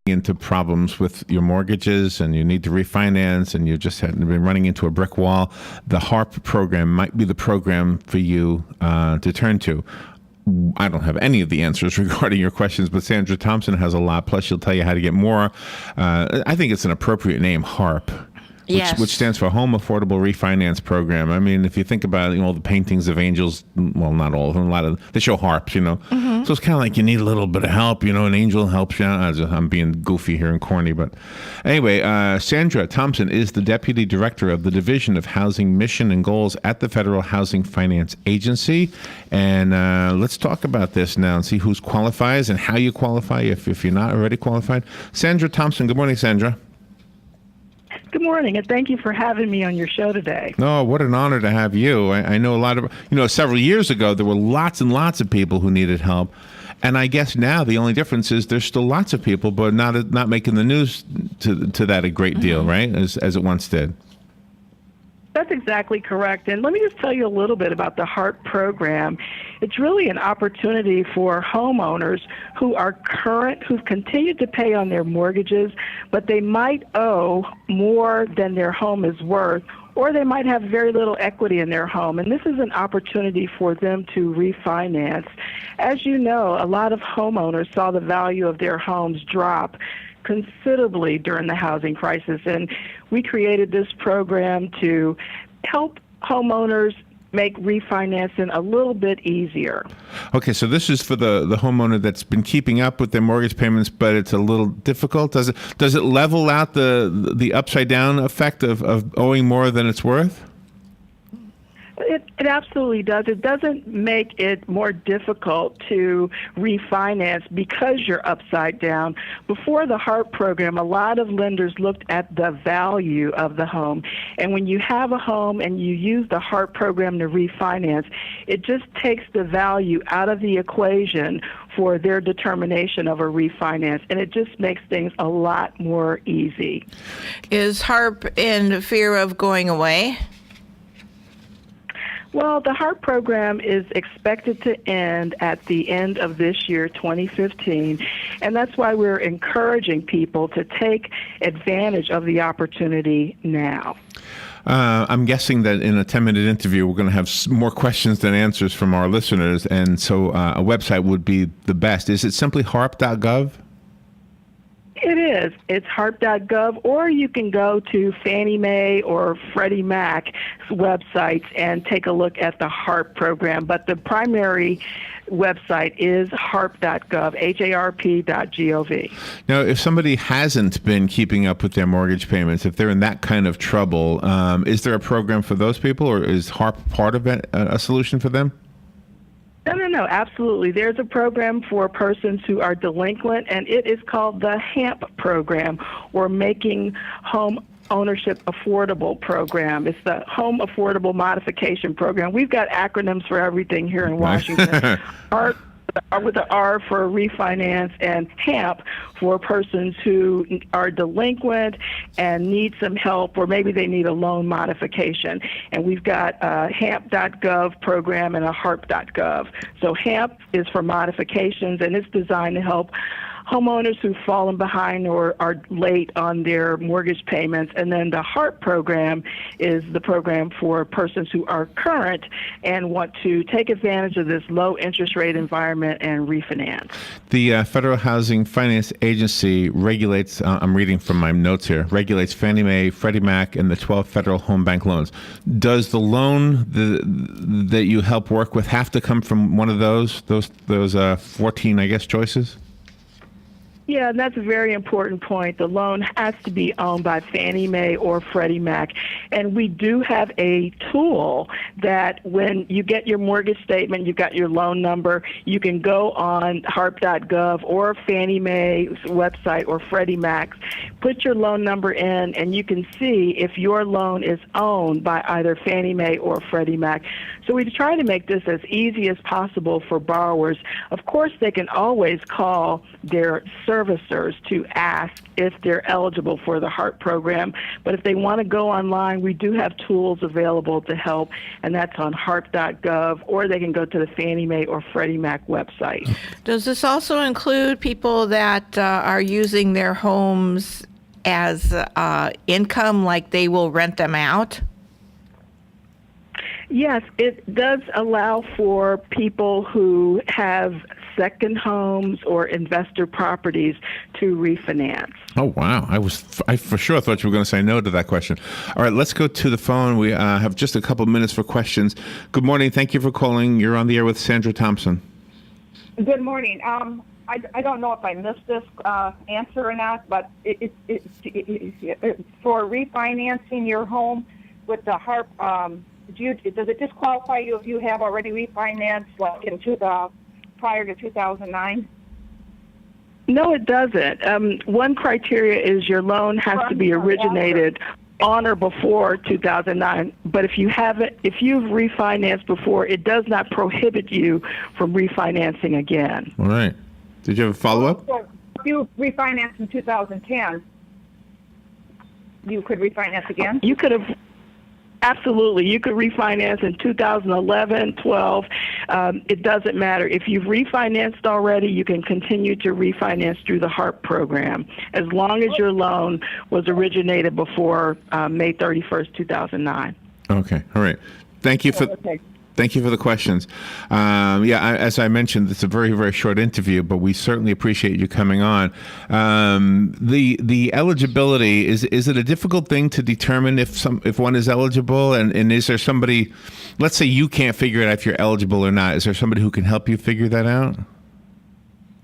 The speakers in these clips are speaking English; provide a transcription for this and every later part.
into problems with your mortgages and you need to refinance and you just have been running into a brick wall, the HARP program might be the program for you to turn to. I don't have any of the answers regarding your questions, but Sandra Thompson has a lot. Plus, she'll tell you how to get more. I think it's an appropriate name, HARP. Which stands for Home Affordable Refinance Program. I mean, if you think about all the paintings of angels, well, not all of them, they show harps, So it's kind of like you need a little bit of help, an angel helps you out. I'm being goofy here and corny, but anyway, Sandra Thompson is the Deputy Director of the Division of Housing Mission and Goals at the Federal Housing Finance Agency. And let's talk about this now and see who qualifies and how you qualify if you're not already qualified. Sandra Thompson, good morning, Sandra. Good morning, and thank you for having me on your show today. No, what an honor to have you. I know a lot of, several years ago, there were lots and lots of people who needed help. And I guess now the only difference is there's still lots of people, but not making the news to that a great deal, right? As it once did. That's exactly correct. And let me just tell you a little bit about the HARP program. It's really an opportunity for homeowners who are current, who've continued to pay on their mortgages, but they might owe more than their home is worth, or they might have very little equity in their home. And this is an opportunity for them to refinance. As you know, a lot of homeowners saw the value of their homes drop considerably during the housing crisis, and we created this program to help homeowners make refinancing a little bit easier. Okay, so this is for the homeowner that's been keeping up with their mortgage payments, but it's a little difficult. Does it level out the upside down effect of owing more than it's worth? It absolutely does. It doesn't make it more difficult to refinance because you're upside down. Before the HARP program, a lot of lenders looked at the value of the home. And when you have a home and you use the HARP program to refinance, it just takes the value out of the equation for their determination of a refinance, and it just makes things a lot more easy. Is HARP in fear of going away? Well, the HARP program is expected to end at the end of this year, 2015, and that's why we're encouraging people to take advantage of the opportunity now. I'm guessing that in a 10-minute interview, we're going to have more questions than answers from our listeners, and so a website would be the best. Is it simply harp.gov? It is. It's harp.gov, or you can go to Fannie Mae or Freddie Mac's websites and take a look at the HARP program. But the primary website is harp.gov, HARP.gov. Now, if somebody hasn't been keeping up with their mortgage payments, if they're in that kind of trouble, is there a program for those people, or is HARP part of it, a solution for them? No, absolutely. There's a program for persons who are delinquent, and it is called the HAMP program, or Making Home Ownership Affordable program. It's the Home Affordable Modification Program. We've got acronyms for everything here in Washington. HARP with the R for refinance, and HAMP for persons who are delinquent and need some help, or maybe they need a loan modification. And we've got a HAMP.gov program and a HARP.gov. So HAMP is for modifications, and it's designed to help homeowners who've fallen behind or are late on their mortgage payments. And then the HARP program is the program for persons who are current and want to take advantage of this low interest rate environment and refinance. The Federal Housing Finance Agency regulates, I'm reading from my notes here, regulates Fannie Mae, Freddie Mac, and the 12 federal home bank loans. Does the loan that you help work with have to come from one of those 14, I guess, choices? Yeah, and that's a very important point. The loan has to be owned by Fannie Mae or Freddie Mac. And we do have a tool that when you get your mortgage statement, you've got your loan number, you can go on harp.gov or Fannie Mae's website or Freddie Mac's, put your loan number in, and you can see if your loan is owned by either Fannie Mae or Freddie Mac. So we try to make this as easy as possible for borrowers. Of course, they can always call their servicers to ask if they're eligible for the HARP program. But if they want to go online, we do have tools available to help, and that's on harp.gov, or they can go to the Fannie Mae or Freddie Mac website. Does this also include people that are using their homes as income, like they will rent them out? Yes, it does allow for people who have second homes or investor properties to refinance. Oh, wow. I for sure thought you were going to say no to that question. All right, let's go to the phone. We have just a couple minutes for questions. Good morning. Thank you for calling. You're on the air with Sandra Thompson. Good morning. I don't know if I missed this answer or not, but it, for refinancing your home with the HARP, does it disqualify you if you have already refinanced, like prior to 2009? No, it doesn't. One criteria is your loan has to be originated on or before 2009. But if you've refinanced before, it does not prohibit you from refinancing again. All right. Did you have a follow-up? So if you refinanced in 2010, you could refinance again? You could have. Absolutely. You could refinance in 2011, 12. It doesn't matter. If you've refinanced already, you can continue to refinance through the HARP program as long as your loan was originated before May 31st, 2009. Okay. All right. Thank you for... Thank you for the questions. As I mentioned, it's a very, very short interview, but we certainly appreciate you coming on. The eligibility, is it a difficult thing to determine if one is eligible? And is there somebody, let's say you can't figure it out if you're eligible or not, is there somebody who can help you figure that out?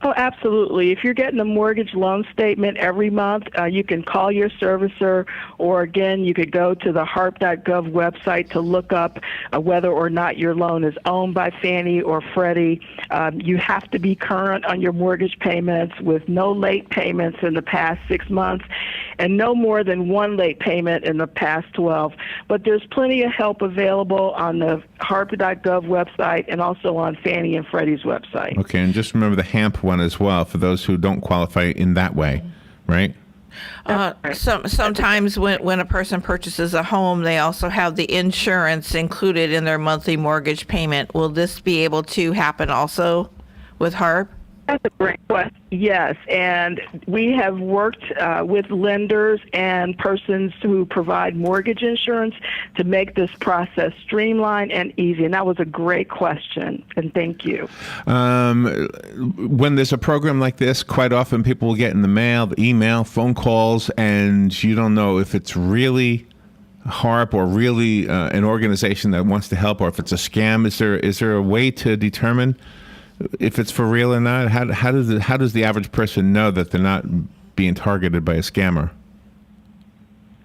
Oh, absolutely. If you're getting a mortgage loan statement every month, you can call your servicer, or again, you could go to the harp.gov website to look up whether or not your loan is owned by Fannie or Freddie. You have to be current on your mortgage payments with no late payments in the past 6 months and no more than one late payment in the past 12. But there's plenty of help available on the harp.gov website and also on Fannie and Freddie's website. Okay, and just remember the HAMP one as well for those who don't qualify in that way, right? Sometimes when a person purchases a home, they also have the insurance included in their monthly mortgage payment. Will this be able to happen also with HARP? That's a great question. Yes, and we have worked with lenders and persons who provide mortgage insurance to make this process streamlined and easy. And that was a great question, and thank you. When there's a program like this, quite often people will get in the mail, the email, phone calls, and you don't know if it's really HARP or really an organization that wants to help, or if it's a scam. Is there a way to determine if it's for real or not? How does the average person know that they're not being targeted by a scammer?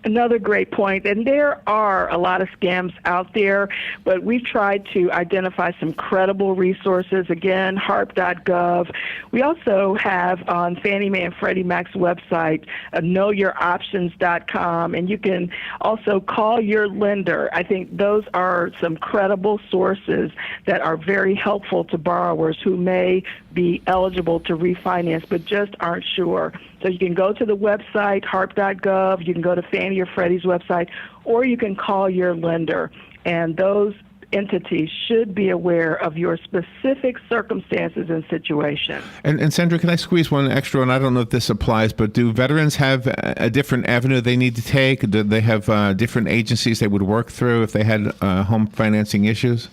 Another great point. And there are a lot of scams out there, but we've tried to identify some credible resources. Again, harp.gov. We also have on Fannie Mae and Freddie Mac's website, knowyouroptions.com, and you can also call your lender. I think those are some credible sources that are very helpful to borrowers who may be eligible to refinance but just aren't sure. So you can go to the website, harp.gov, you can go to Fannie or Freddie's website, or you can call your lender. And those entities should be aware of your specific circumstances and situation. And Sandra, can I squeeze one extra? And I don't know if this applies, but do veterans have a different avenue they need to take? Do they have different agencies they would work through if they had home financing issues?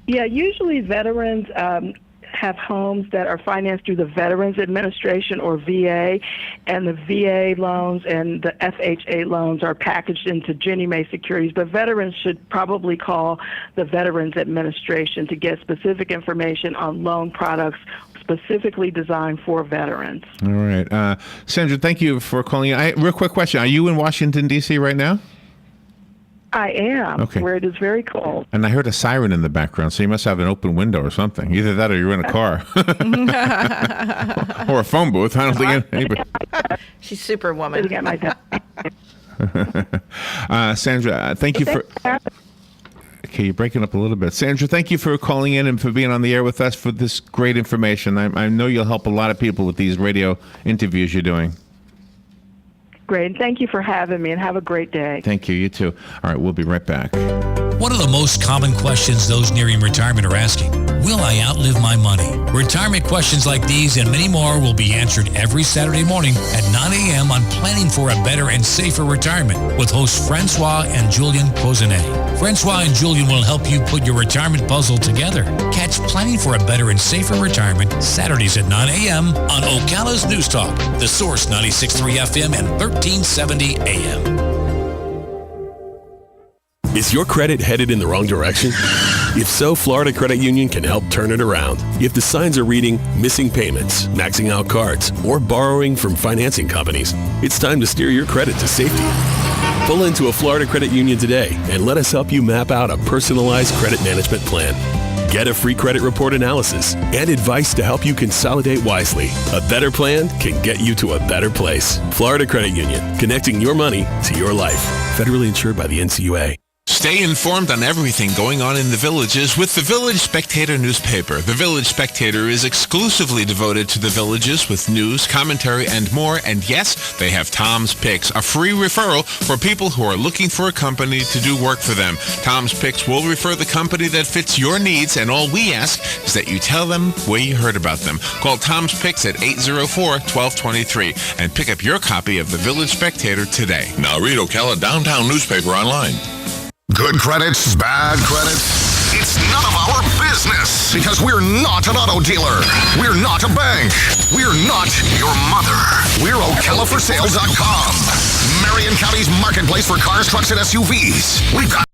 Yeah, usually veterans have homes that are financed through the Veterans Administration or VA, and the VA loans and the FHA loans are packaged into Ginnie Mae securities, but veterans should probably call the Veterans Administration to get specific information on loan products specifically designed for veterans. All right. Sandra, thank you for calling in. Real quick question. Are you in Washington, D.C. right now? I am, okay, where it is very cold. And I heard a siren in the background, so you must have an open window or something. Either that or you're in a car. Or a phone booth. I don't think anybody... She's Superwoman. Sandra, thank you for... Okay, you're breaking up a little bit. Sandra, thank you for calling in and for being on the air with us for this great information. I know you'll help a lot of people with these radio interviews you're doing. Great. Thank you for having me, and have a great day. Thank you. You too. All right, we'll be right back. One of the most common questions those nearing retirement are asking, will I outlive my money? Retirement questions like these and many more will be answered every Saturday morning at 9 a.m. on Planning for a Better and Safer Retirement with hosts Francois and Julian Pozenet. Francois and Julian will help you put your retirement puzzle together. Catch Planning for a Better and Safer Retirement Saturdays at 9 a.m. on Ocala's News Talk, The Source 96.3 FM and 1370 AM. Is your credit headed in the wrong direction? If so, Florida Credit Union can help turn it around. If the signs are reading missing payments, maxing out cards, or borrowing from financing companies, it's time to steer your credit to safety. Pull into a Florida Credit Union today and let us help you map out a personalized credit management plan. Get a free credit report analysis and advice to help you consolidate wisely. A better plan can get you to a better place. Florida Credit Union, connecting your money to your life. Federally insured by the NCUA. Stay informed on everything going on in the Villages with the Village Spectator newspaper. The Village Spectator is exclusively devoted to the Villages with news, commentary, and more. And yes, they have Tom's Picks, a free referral for people who are looking for a company to do work for them. Tom's Picks will refer the company that fits your needs, and all we ask is that you tell them where you heard about them. Call Tom's Picks at 804-1223 and pick up your copy of the Village Spectator today. Now read Ocala Downtown newspaper online. Good credits, bad credits. It's none of our business because we're not an auto dealer. We're not a bank. We're not your mother. We're OcalaForSales.com, Marion County's marketplace for cars, trucks, and SUVs. We've got